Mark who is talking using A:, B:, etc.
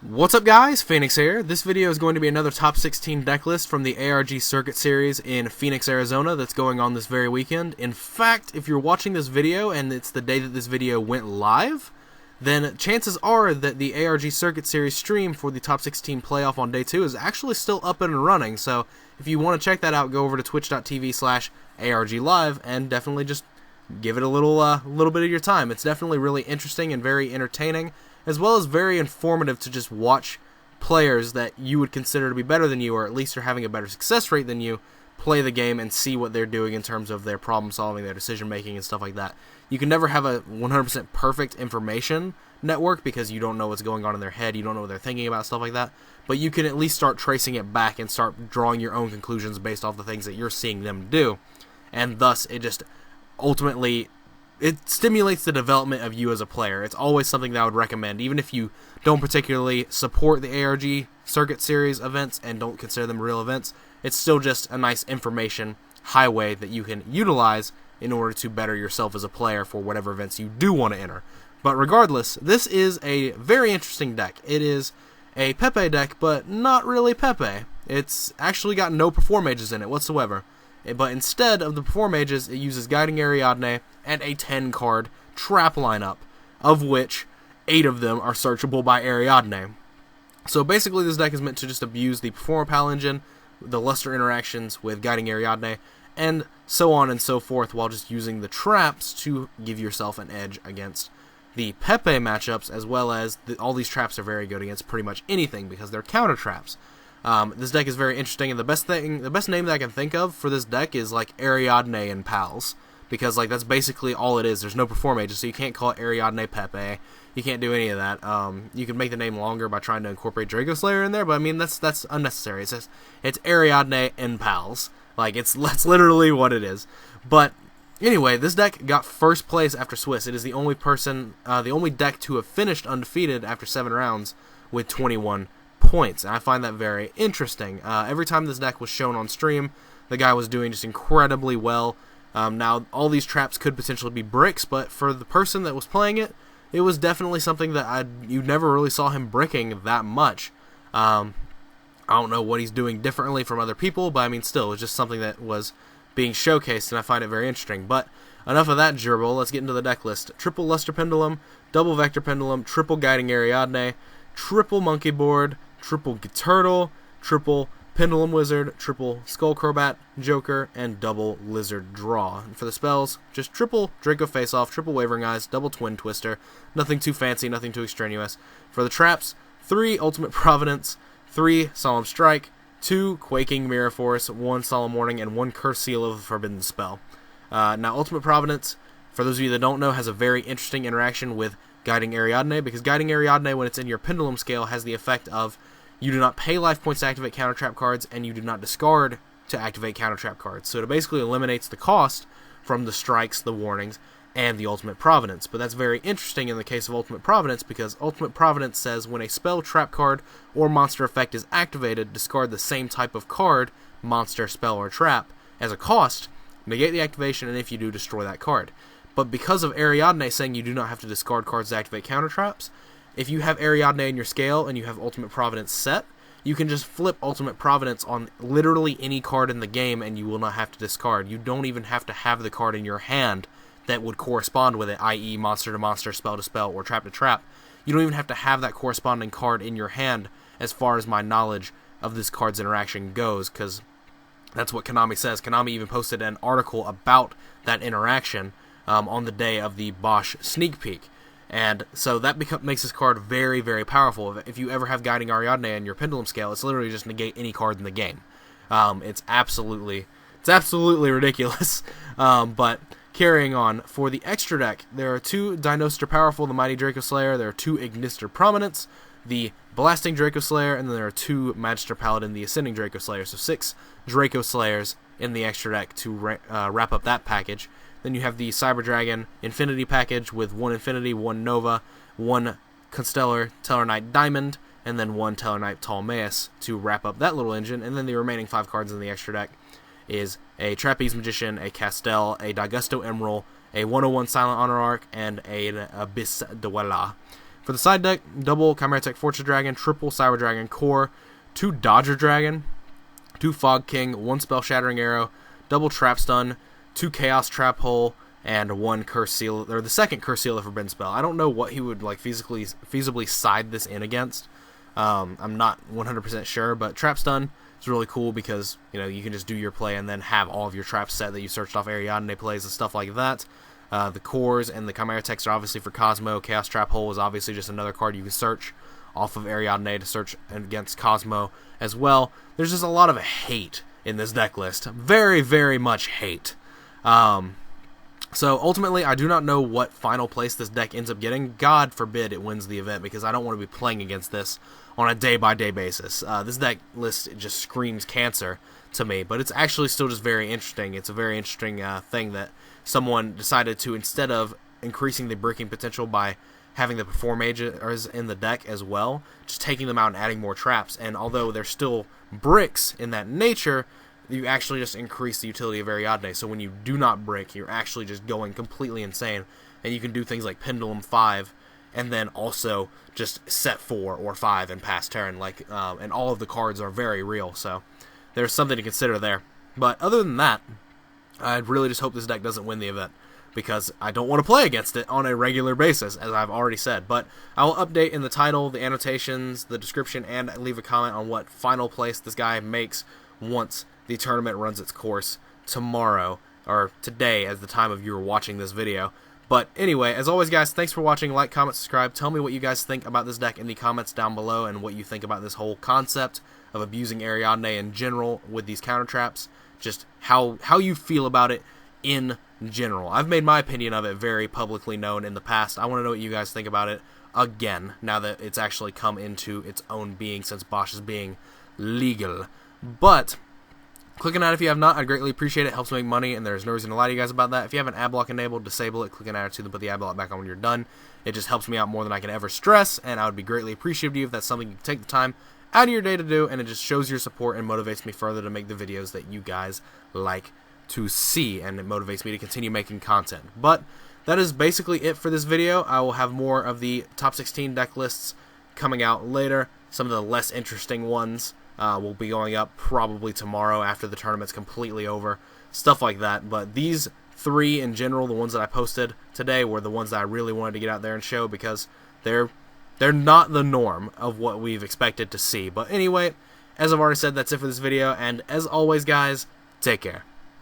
A: What's up guys, Phoenix here. This video is going to be another top 16 deck list from the ARG Circuit Series in Phoenix, Arizona that's going on this very weekend. In fact, if you're watching this video and it's the day that this video went live, then chances are that the ARG Circuit Series stream for the top 16 playoff on day 2 is actually still up and running. So if you want to check that out, go over to twitch.tv/ARGlive and definitely just give it a little bit of your time. It's definitely really interesting and very entertaining, as well as very informative to just watch players that you would consider to be better than you, or at least are having a better success rate than you, play the game and see what they're doing in terms of their problem solving, their decision making, and stuff like that. You can never have a 100% perfect information network because you don't know what's going on in their head, you don't know what they're thinking about, stuff like that, but you can at least start tracing it back and start drawing your own conclusions based off the things that you're seeing them do, and thus it just ultimately it stimulates the development of you as a player. It's always something that I would recommend, even if you don't particularly support the ARG Circuit Series events and don't consider them real events. It's still just a nice information highway that you can utilize in order to better yourself as a player for whatever events you do want to enter. But regardless, this is a very interesting deck. It is a Pepe deck, but not really Pepe. It's actually got no Perform Mages in it whatsoever. But instead of the Perform Mages, it uses Guiding Ariadne and a 10-card trap lineup, of which 8 of them are searchable by Ariadne. So basically this deck is meant to just abuse the Perform Pal engine, the Luster interactions with Guiding Ariadne, and so on and so forth, while just using the traps to give yourself an edge against the Pepe matchups, as well as all these traps are very good against pretty much anything because they're counter traps. This deck is very interesting, and the best name that I can think of for this deck is like Ariadne and Pals, because like that's basically all it is. There's no Perform Mages, so you can't call it Ariadne Pepe. You can't do any of that. You can make the name longer by trying to incorporate Draco Slayer in there, but I mean that's unnecessary. It's Ariadne and Pals. Like that's literally what it is. But anyway, this deck got first place after Swiss. It is the only deck to have finished undefeated after 7 rounds with 21 points, and I find that very interesting. Every time this deck was shown on stream, the guy was doing just incredibly well. Now, all these traps could potentially be bricks, but for the person that was playing it, it was definitely something that you never really saw him bricking that much. I don't know what he's doing differently from other people, but I mean, still, it was just something that was being showcased, and I find it very interesting. But enough of that gerbil, let's get into the deck list. Triple Luster Pendulum, double Vector Pendulum, triple Guiding Ariadne, triple Monkey Board, triple Turtle, triple Pendulum Wizard, triple Skull Crobat, Joker, and double Lizard Draw. And for the spells, just triple Draco Face Off, triple Wavering Eyes, double Twin Twister. Nothing too fancy, nothing too extraneous. For the traps, 3 Ultimate Providence, 3 Solemn Strike, 2 Quaking Mirror Force, 1 Solemn Warning, and 1 Curse Seal of the Forbidden Spell. Now, Ultimate Providence, for those of you that don't know, has a very interesting interaction with Guiding Ariadne, because Guiding Ariadne, when it's in your Pendulum scale, has the effect of you do not pay life points to activate counter trap cards, and you do not discard to activate counter trap cards. So it basically eliminates the cost from the strikes, the warnings, and the Ultimate Providence. But that's very interesting in the case of Ultimate Providence, because Ultimate Providence says when a spell, trap card, or monster effect is activated, discard the same type of card, monster, spell, or trap, as a cost, negate the activation, and if you do, destroy that card. But because of Ariadne saying you do not have to discard cards to activate counter traps, if you have Ariadne in your scale and you have Ultimate Providence set, you can just flip Ultimate Providence on literally any card in the game and you will not have to discard. You don't even have to have the card in your hand that would correspond with it, i.e. monster to monster, spell to spell, or trap to trap. You don't even have to have that corresponding card in your hand as far as my knowledge of this card's interaction goes, because that's what Konami says. Konami even posted an article about that interaction on the day of the Bosch sneak peek. And so that makes this card very, very powerful. If you ever have Guiding Ariadne in your Pendulum scale, it's literally just negate any card in the game. It's absolutely ridiculous. But carrying on, for the extra deck, there are 2 Dinoster Powerful, the Mighty Draco Slayer. There are 2 Ignister Prominence, the Blasting Draco Slayer, and then there are 2 Magister Paladin, the Ascending Draco Slayer. So 6 Draco Slayers in the extra deck to wrap up that package. Then you have the Cyber Dragon Infinity package with 1 Infinity, 1 Nova, 1 Constellar Tellarknight Diamond, and then 1 Tellarknight Ptolemaeus to wrap up that little engine. And then the remaining 5 cards in the extra deck is a Trapeze Magician, a Castel, a Dagusto Emerald, a 101 Silent Honor Arc, and an Abyss Dweller. For the side deck, double Chimera Tech Fortress Dragon, triple Cyber Dragon Core, 2 Dodger Dragon, 2 Fog King, 1 Spell Shattering Arrow, double Trap Stun, 2 Chaos Trap Hole, and 1 Curse Seal, or the second Curse Seal of Forbidden Spell. I don't know what he would like feasibly side this in against. I'm not 100% sure, but Trap Stun is really cool because, you know, you can just do your play and then have all of your traps set that you searched off Ariadne plays and stuff like that. The cores and the Chimera Techs are obviously for Cosmo. Chaos Trap Hole is obviously just another card you can search off of Ariadne to search against Cosmo as well. There's just a lot of hate in this deck list. Very, very much hate. So ultimately, I do not know what final place this deck ends up getting. God forbid it wins the event, because I don't want to be playing against this on a day-by-day basis. This deck list just screams cancer to me, but it's actually still just very interesting. It's a very interesting thing that someone decided to, instead of increasing the breaking potential by having the Perform Mages in the deck as well, just taking them out and adding more traps. And although they're still bricks in that nature, you actually just increase the utility of Ariadne. So when you do not brick, you're actually just going completely insane. And you can do things like Pendulum 5, and then also just set 4 or 5 and pass turn. And all of the cards are very real, so there's something to consider there. But other than that, I really just hope this deck doesn't win the event, because I don't want to play against it on a regular basis, as I've already said. But I will update in the title, the annotations, the description, and leave a comment on what final place this guy makes once the tournament runs its course tomorrow, or today as the time of you are watching this video. But anyway, as always guys, thanks for watching. Like, comment, subscribe. Tell me what you guys think about this deck in the comments down below, and what you think about this whole concept of abusing Ariadne in general with these counter traps. Just how you feel about it in general. I've made my opinion of it very publicly known in the past. I want to know what you guys think about it again, now that it's actually come into its own being since Bosch is being legal. But clicking on it if you have not, I'd greatly appreciate it. It helps make money, and there's no reason to lie to you guys about that. If you have an ad block enabled, disable it. Click on Attitude and put the ad block back on when you're done. It just helps me out more than I can ever stress, and I would be greatly appreciative of you if that's something you can take the time out of your day to do, and it just shows your support and motivates me further to make the videos that you guys like to see, and it motivates me to continue making content. But that is basically it for this video. I will have more of the top 16 deck lists coming out later. Some of the less interesting ones will be going up probably tomorrow after the tournament's completely over, stuff like that. But these 3 in general, the ones that I posted today, were the ones that I really wanted to get out there and show, because they're not the norm of what we've expected to see. But anyway, as I've already said, that's it for this video, and as always guys, take care.